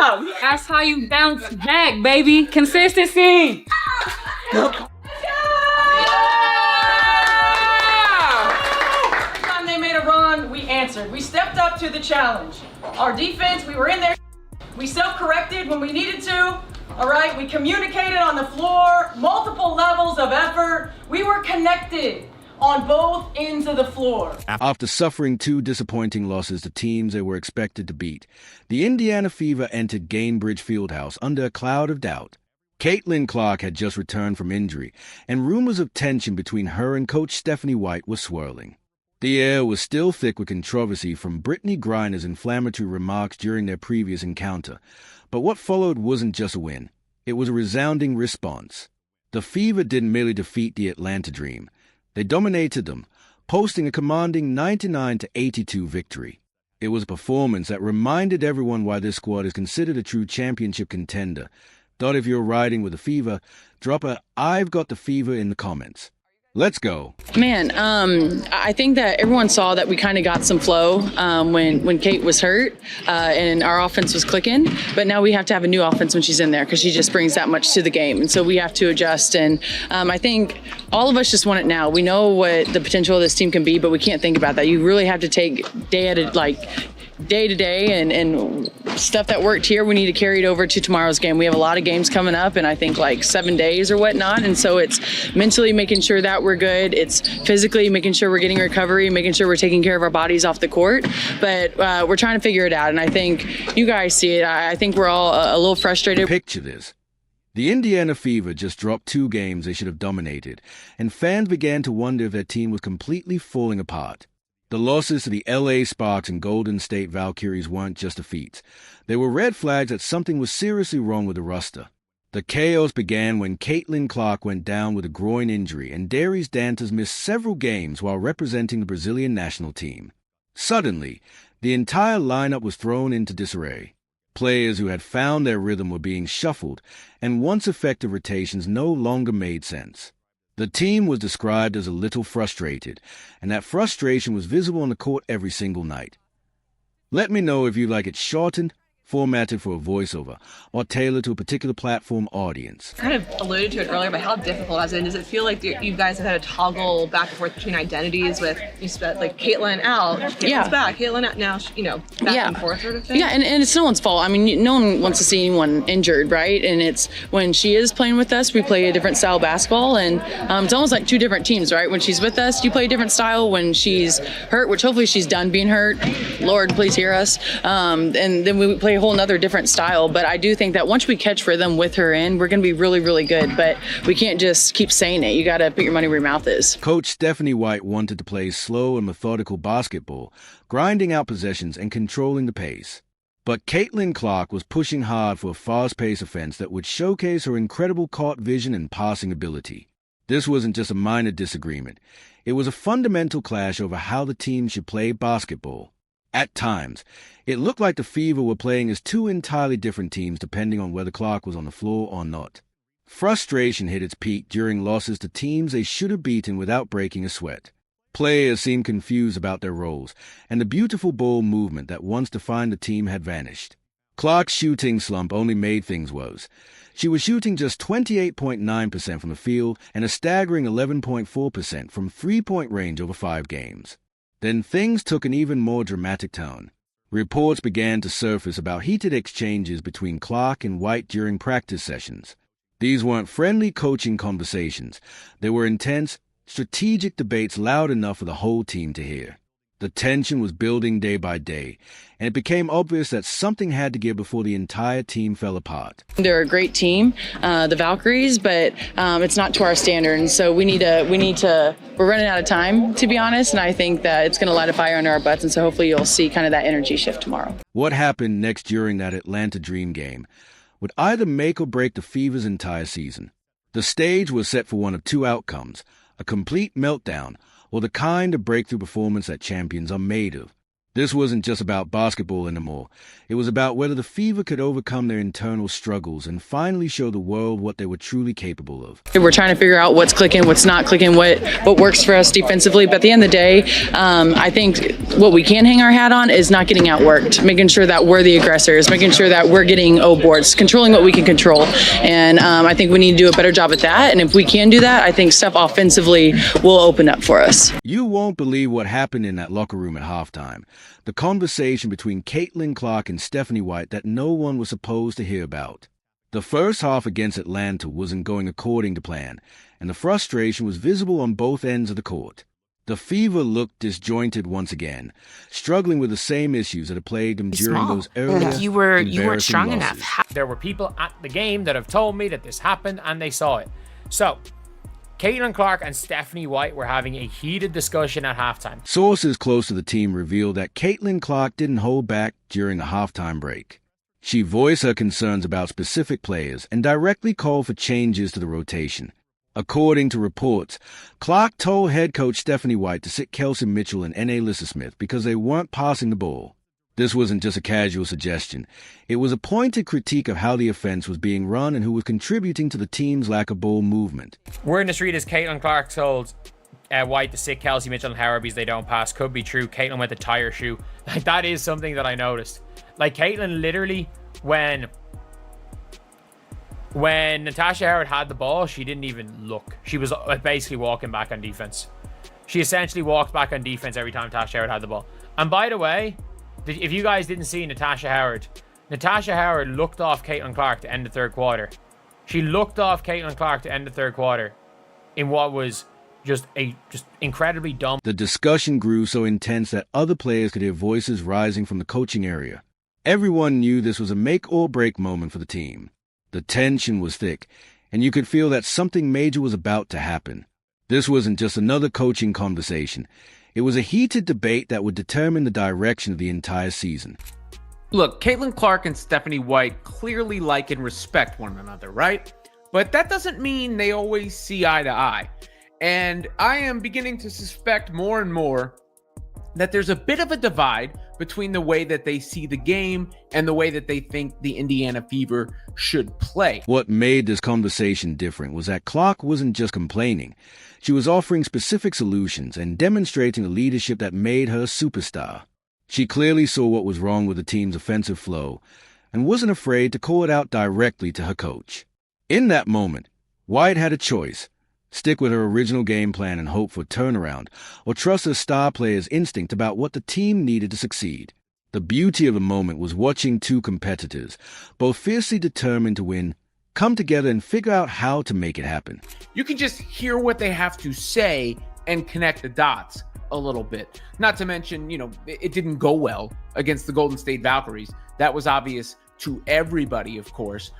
job. That's how you bounce back, baby. Consistency. Every time they made a run, we answered. We stepped up to the challenge. Our defense, we were in there. We self-corrected when we needed to. All right, we communicated on the floor, multiple levels of effort. We were connected on both ends of the floor. After suffering 2 disappointing losses to teams they were expected to beat, the Indiana Fever entered Gainbridge Fieldhouse under a cloud of doubt. Caitlin Clark had just returned from injury, and rumors of tension between her and Coach Stephanie White were swirling. The air was still thick with controversy from Brittney Griner's inflammatory remarks during their previous encounter, but what followed wasn't just a win. It was a resounding response. The Fever didn't merely defeat the Atlanta Dream. They dominated them, posting a commanding 99-82 victory. It was a performance that reminded everyone why this squad is considered a true championship contender. Thought if you're riding with the Fever, drop a "I've got the Fever" in the comments. Let's go. Man, I think that everyone saw that we kind of got some flow when Kate was hurt and our offense was clicking. But now we have to have a new offense when she's in there because she just brings that much to the game. And so we have to adjust. And I think all of us just want it now. We know what the potential of this team can be, but we can't think about that. You really have to take day to day and stuff that worked here, we need to carry it over to tomorrow's game. We have a lot of games coming up and I think like 7 days or whatnot. And so it's mentally making sure that we're good. It's physically making sure we're getting recovery, making sure we're taking care of our bodies off the court. But we're trying to figure it out. And I think you guys see it. I think we're all a little frustrated. Picture this. The Indiana Fever just dropped 2 games they should have dominated, and fans began to wonder if their team was completely falling apart. The losses to the LA Sparks and Golden State Valkyries weren't just defeats. They were red flags that something was seriously wrong with the roster. The chaos began when Caitlin Clark went down with a groin injury and Darius Dantas missed several games while representing the Brazilian national team. Suddenly, the entire lineup was thrown into disarray. Players who had found their rhythm were being shuffled, and once effective rotations no longer made sense. The team was described as a little frustrated, and that frustration was visible on the court every single night. Let me know if you like it shortened, formatted for a voiceover, or tailored to a particular platform audience. Kind of alluded to it earlier, but how difficult has it been? Does it feel like you guys have had to toggle back and forth between identities with, you spent like Caitlin out, Caitlin's back, Caitlin out, now, back and forth sort of thing? Yeah, and it's no one's fault. I mean, no one wants to see anyone injured, right? And it's when she is playing with us, we play a different style of basketball, and it's almost like 2 different teams, right? When she's with us, you play a different style. When she's hurt, which hopefully she's done being hurt, Lord, please hear us, and then we play a whole nother different style. But I do think that once we catch rhythm with her in, we're going to be really, really good. But we can't just keep saying it. You got to put your money where your mouth is. Coach Stephanie White wanted to play slow and methodical basketball, grinding out possessions and controlling the pace. But Caitlin Clark was pushing hard for a fast-paced offense that would showcase her incredible court vision and passing ability. This wasn't just a minor disagreement. It was a fundamental clash over how the team should play basketball. At times, it looked like the Fever were playing as 2 entirely different teams depending on whether Clark was on the floor or not. Frustration hit its peak during losses to teams they should have beaten without breaking a sweat. Players seemed confused about their roles, and the beautiful ball movement that once defined the team had vanished. Clark's shooting slump only made things worse. She was shooting just 28.9% from the field and a staggering 11.4% from three-point range over 5 games. Then things took an even more dramatic tone. Reports began to surface about heated exchanges between Clark and White during practice sessions. These weren't friendly coaching conversations. They were intense, strategic debates loud enough for the whole team to hear. The tension was building day by day, and it became obvious that something had to give before the entire team fell apart. They're a great team, the Valkyries, but it's not to our standard. And so we need to, we're running out of time, to be honest, and I think that it's going to light a fire under our butts, and so hopefully you'll see kind of that energy shift tomorrow. What happened next during that Atlanta Dream game would either make or break the Fever's entire season. The stage was set for one of 2 outcomes, a complete meltdown, or the kind of breakthrough performance that champions are made of. This wasn't just about basketball anymore. It was about whether the Fever could overcome their internal struggles and finally show the world what they were truly capable of. We're trying to figure out what's clicking, what's not clicking, what works for us defensively. But at the end of the day, I think what we can hang our hat on is not getting outworked, making sure that we're the aggressors, making sure that we're getting O boards, controlling what we can control. And I think we need to do a better job at that. And if we can do that, I think stuff offensively will open up for us. You won't believe what happened in that locker room at halftime. The conversation between Caitlin Clark and Stephanie White that no one was supposed to hear about. The first half against Atlanta wasn't going according to plan, and the frustration was visible on both ends of the court. The Fever looked disjointed once again, struggling with the same issues that had plagued them during those earlier you weren't strong losses. enough. There were people at the game that have told me that this happened and they saw it. So, Caitlin Clark and Stephanie White were having a heated discussion at halftime. Sources close to the team revealed that Caitlin Clark didn't hold back during a halftime break. She voiced her concerns about specific players and directly called for changes to the rotation. According to reports, Clark told head coach Stephanie White to sit Kelsey Mitchell and N.A. Smith because they weren't passing the ball. This wasn't just a casual suggestion. It was a pointed critique of how the offense was being run and who was contributing to the team's lack of ball movement. Word in the street is Caitlin Clark told White to sit Kelsey Mitchell and Howard because they don't pass. Could be true. Caitlin went to tie her shoe. Like, that is something that I noticed. Like, Caitlin literally, when Natasha Howard had the ball, she didn't even look. She was basically walking back on defense. She essentially walked back on defense every time Natasha Howard had the ball. And by the way, if you guys didn't see Natasha Howard looked off Caitlin Clark to end the third quarter. She looked off Caitlin Clark to end the third quarter in what was just incredibly dumb. The discussion grew so intense that other players could hear voices rising from the coaching area. Everyone knew this was a make-or-break moment for the team. The tension was thick, and you could feel that something major was about to happen. This wasn't just another coaching conversation. It was a heated debate that would determine the direction of the entire season. Look, Caitlin Clark and Stephanie White clearly like and respect one another, right? But that doesn't mean they always see eye to eye. And I am beginning to suspect more and more that there's a bit of a divide between the way that they see the game and the way that they think the Indiana Fever should play. What made this conversation different was that Clark wasn't just complaining. She was offering specific solutions and demonstrating the leadership that made her a superstar. She clearly saw what was wrong with the team's offensive flow and wasn't afraid to call it out directly to her coach. In that moment, White had a choice: stick with her original game plan and hope for a turnaround, or trust her star player's instinct about what the team needed to succeed. The beauty of the moment was watching two competitors, both fiercely determined to win, come together and figure out how to make it happen. You can just hear what they have to say and connect the dots a little bit. Not to mention, it didn't go well against the Golden State Valkyries. That was obvious to everybody, of course.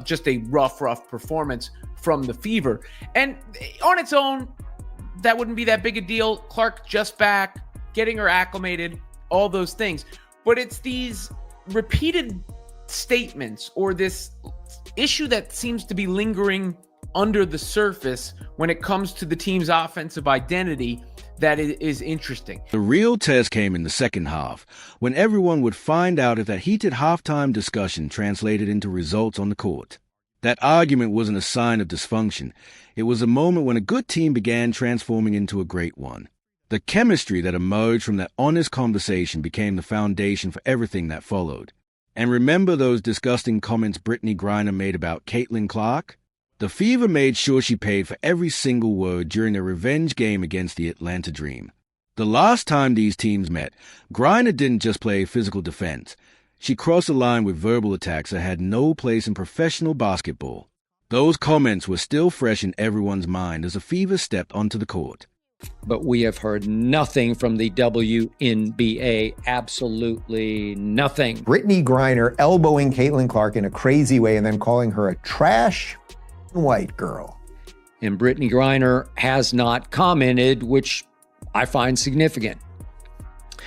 Just a rough performance from the Fever. And on its own, that wouldn't be that big a deal. Clark just back, getting her acclimated, all those things. But it's these repeated statements or this issue that seems to be lingering under the surface when it comes to the team's offensive identity that is interesting. The real test came in the second half, when everyone would find out if that heated halftime discussion translated into results on the court. That argument wasn't a sign of dysfunction. It was a moment when a good team began transforming into a great one. The chemistry that emerged from that honest conversation became the foundation for everything that followed. And remember those disgusting comments Brittney Griner made about Caitlin Clark? The Fever made sure she paid for every single word during their revenge game against the Atlanta Dream. The last time these teams met, Griner didn't just play physical defense. She crossed the line with verbal attacks that had no place in professional basketball. Those comments were still fresh in everyone's mind as the Fever stepped onto the court. But we have heard nothing from the WNBA, absolutely nothing. Brittney Griner elbowing Caitlin Clark in a crazy way and then calling her a trash white girl. And Brittney Griner has not commented, which I find significant.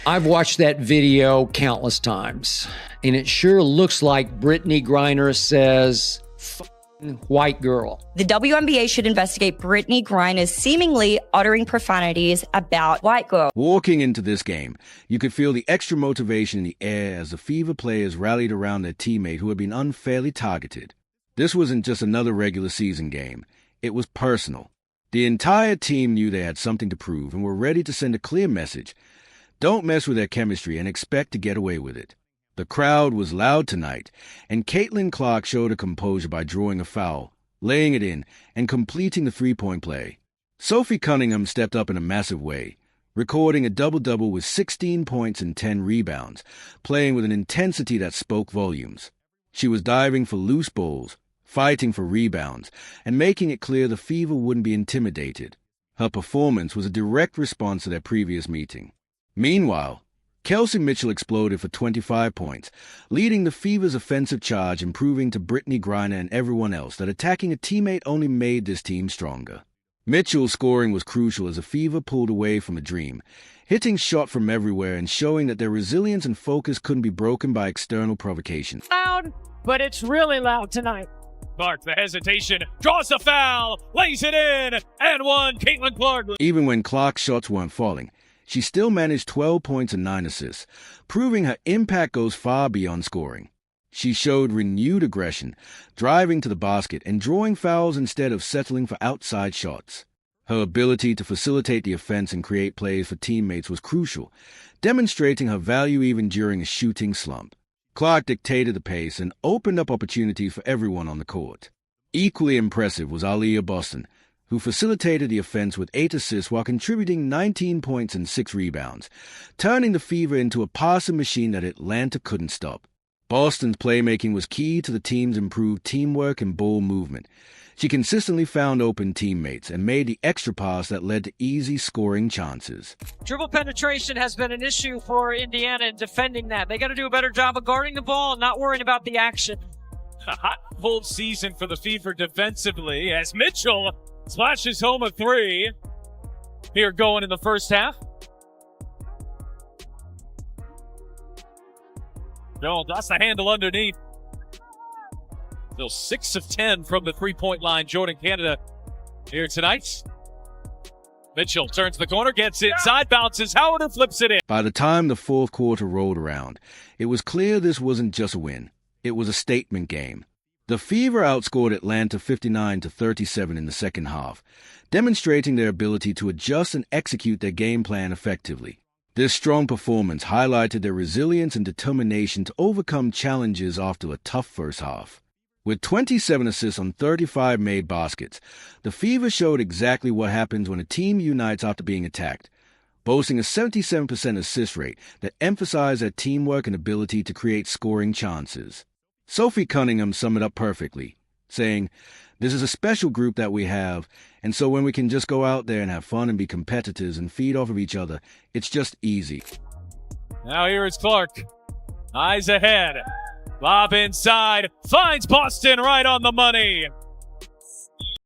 I've watched that video countless times, and it sure looks like Brittney Griner says, "F white girl. The WNBA should investigate Brittney Griner seemingly uttering profanities about white girls. Walking into this game, you could feel the extra motivation in the air as the Fever players rallied around their teammate who had been unfairly targeted. This wasn't just another regular season game. It was personal. The entire team knew they had something to prove and were ready to send a clear message. Don't mess with their chemistry and expect to get away with it. The crowd was loud tonight, and Caitlin Clark showed her composure by drawing a foul, laying it in, and completing the three-point play. Sophie Cunningham stepped up in a massive way, recording a double-double with 16 points and 10 rebounds, playing with an intensity that spoke volumes. She was diving for loose balls, fighting for rebounds, and making it clear the Fever wouldn't be intimidated. Her performance was a direct response to their previous meeting. Meanwhile, Kelsey Mitchell exploded for 25 points, leading the Fever's offensive charge and proving to Brittney Griner and everyone else that attacking a teammate only made this team stronger. Mitchell's scoring was crucial as the Fever pulled away from a dream, hitting shot from everywhere and showing that their resilience and focus couldn't be broken by external provocation. Loud, but it's really loud tonight. Clark, the hesitation, draws the foul, lays it in, and one, Caitlin Clark. Even when Clark's shots weren't falling, she still managed 12 points and 9 assists, proving her impact goes far beyond scoring. She showed renewed aggression, driving to the basket and drawing fouls instead of settling for outside shots. Her ability to facilitate the offense and create plays for teammates was crucial, demonstrating her value even during a shooting slump. Clark dictated the pace and opened up opportunities for everyone on the court. Equally impressive was Aaliyah Boston, who facilitated the offense with 8 assists while contributing 19 points and 6 rebounds, turning the Fever into a passing machine that Atlanta couldn't stop. Boston's playmaking was key to the team's improved teamwork and ball movement. She consistently found open teammates and made the extra pass that led to easy scoring chances. Dribble penetration has been an issue for Indiana in defending that. They got to do a better job of guarding the ball and not worrying about the action. A hot, cold season for the Fever defensively as Mitchell splashes home a three. Here going in the first half. No, that's the handle underneath. Still 6 of 10 from the three-point line. Jordan Canada here tonight. Mitchell turns the corner, gets inside, bounces. Howard flips it in. By the time the fourth quarter rolled around, it was clear this wasn't just a win. It was a statement game. The Fever outscored Atlanta 59-37 in the second half, demonstrating their ability to adjust and execute their game plan effectively. This strong performance highlighted their resilience and determination to overcome challenges after a tough first half. With 27 assists on 35 made baskets, the Fever showed exactly what happens when a team unites after being attacked, boasting a 77% assist rate that emphasized their teamwork and ability to create scoring chances. Sophie Cunningham summed it up perfectly, saying, "This is a special group that we have, and so when we can just go out there and have fun and be competitors and feed off of each other, it's just easy." Now here is Clark. Eyes ahead. Lob inside. Finds Boston right on the money.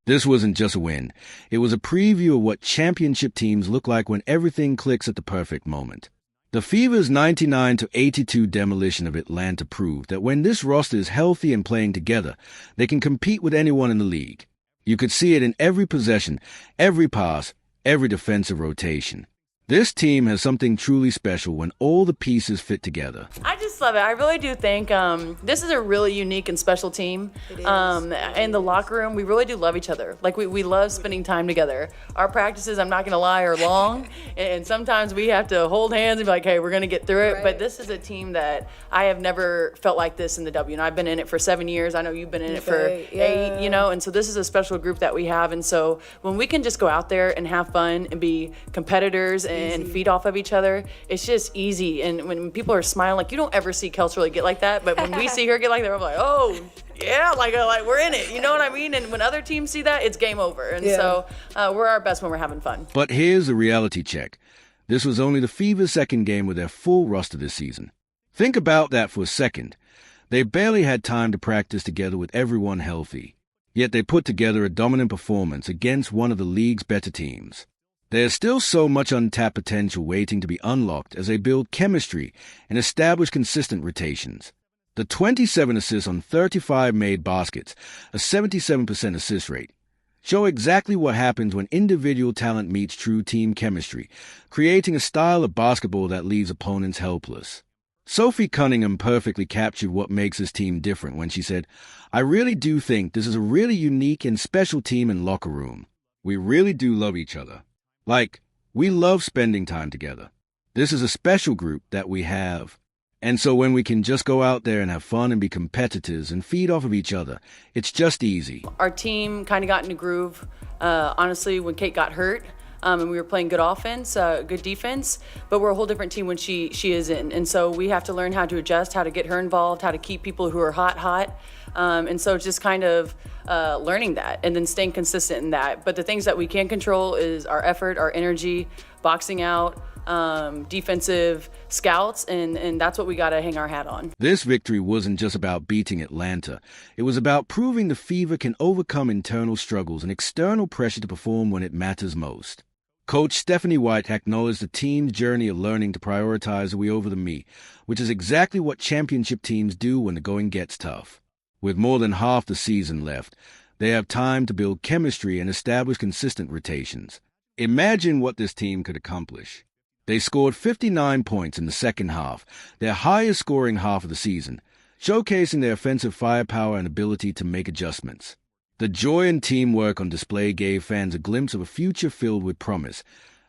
This wasn't just a win. It was a preview of what championship teams look like when everything clicks at the perfect moment. The Fever's 99-82 demolition of Atlanta proved that when this roster is healthy and playing together, they can compete with anyone in the league. You could see it in every possession, every pass, every defensive rotation. This team has something truly special when all the pieces fit together. I just love it. I really do think this is a really unique and special team. It is. In the locker room, we really do love each other. Like, we love spending time together. Our practices, I'm not going to lie, are long. And sometimes we have to hold hands and be like, hey, we're going to get through it. Right. But this is a team that I have never felt like this in the W. And I've been in it for 7 years. I know you've been in it for 8, you know. And so this is a special group that we have. And so when we can just go out there and have fun and be competitors and feed off of each other, it's just easy. And when people are smiling, like, you don't ever see Kels really get like that, but when we see her get like that, I'm like, oh yeah, like we're in it, you know what I mean? And when other teams see that, it's game over. And so we're our best when we're having fun. But here's the reality check. This was only the Fever's second game with their full roster this season. Think about that for a second. They barely had time to practice together with everyone healthy, yet they put together a dominant performance against one of the league's better teams. There's still so much untapped potential waiting to be unlocked as they build chemistry and establish consistent rotations. The 27 assists on 35 made baskets, a 77% assist rate, show exactly what happens when individual talent meets true team chemistry, creating a style of basketball that leaves opponents helpless. Sophie Cunningham perfectly captured what makes this team different when she said, "I really do think this is a really unique and special team and locker room. We really do love each other. Like, we love spending time together. This is a special group that we have. And so when we can just go out there and have fun and be competitors and feed off of each other, it's just easy." Our team kind of got in a groove, honestly, when Kate got hurt. And we were playing good offense, good defense, but we're a whole different team when she is in. And so we have to learn how to adjust, how to get her involved, how to keep people who are hot. And so just kind of learning that and then staying consistent in that. But the things that we can control is our effort, our energy, boxing out, defensive scouts, and that's what we got to hang our hat on. This victory wasn't just about beating Atlanta. It was about proving the Fever can overcome internal struggles and external pressure to perform when it matters most. Coach Stephanie White acknowledged the team's journey of learning to prioritize the we over the me, which is exactly what championship teams do when the going gets tough. With more than half the season left, they have time to build chemistry and establish consistent rotations. Imagine what this team could accomplish. They scored 59 points in the second half, their highest scoring half of the season, showcasing their offensive firepower and ability to make adjustments. The joy and teamwork on display gave fans a glimpse of a future filled with promise,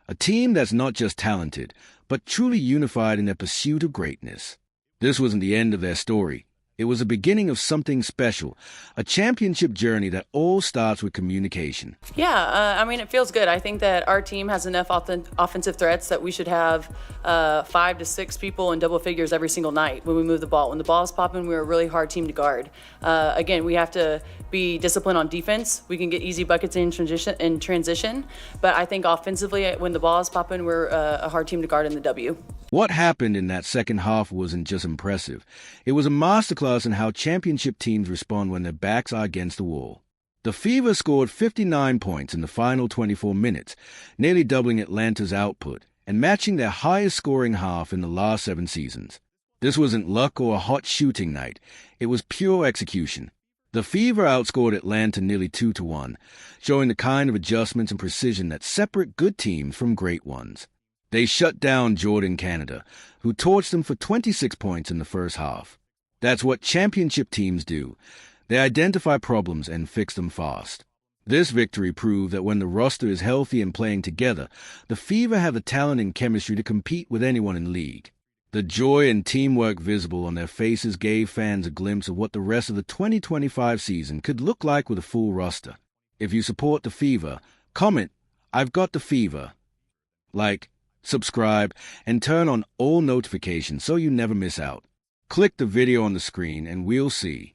a team that's not just talented, but truly unified in their pursuit of greatness. This wasn't the end of their story. It was the beginning of something special, a championship journey that all starts with communication. Yeah, I mean, it feels good. I think that our team has enough offensive threats that we should have 5 to 6 people in double figures every single night when we move the ball. When the ball is popping, we're a really hard team to guard. Again, we have to be disciplined on defense. We can get easy buckets in transition, but I think offensively, when the ball is popping, we're a hard team to guard in the W. What happened in that second half wasn't just impressive. It was a masterclass in how championship teams respond when their backs are against the wall. The Fever scored 59 points in the final 24 minutes, nearly doubling Atlanta's output and matching their highest scoring half in the last 7 seasons. This wasn't luck or a hot shooting night. It was pure execution. The Fever outscored Atlanta nearly 2-1, showing the kind of adjustments and precision that separate good teams from great ones. They shut down Jordan Canada, who torched them for 26 points in the first half. That's what championship teams do. They identify problems and fix them fast. This victory proved that when the roster is healthy and playing together, the Fever have the talent and chemistry to compete with anyone in the league. The joy and teamwork visible on their faces gave fans a glimpse of what the rest of the 2025 season could look like with a full roster. If you support the Fever, comment, "I've got the Fever." Like, subscribe, and turn on all notifications so you never miss out. Click the video on the screen and we'll see.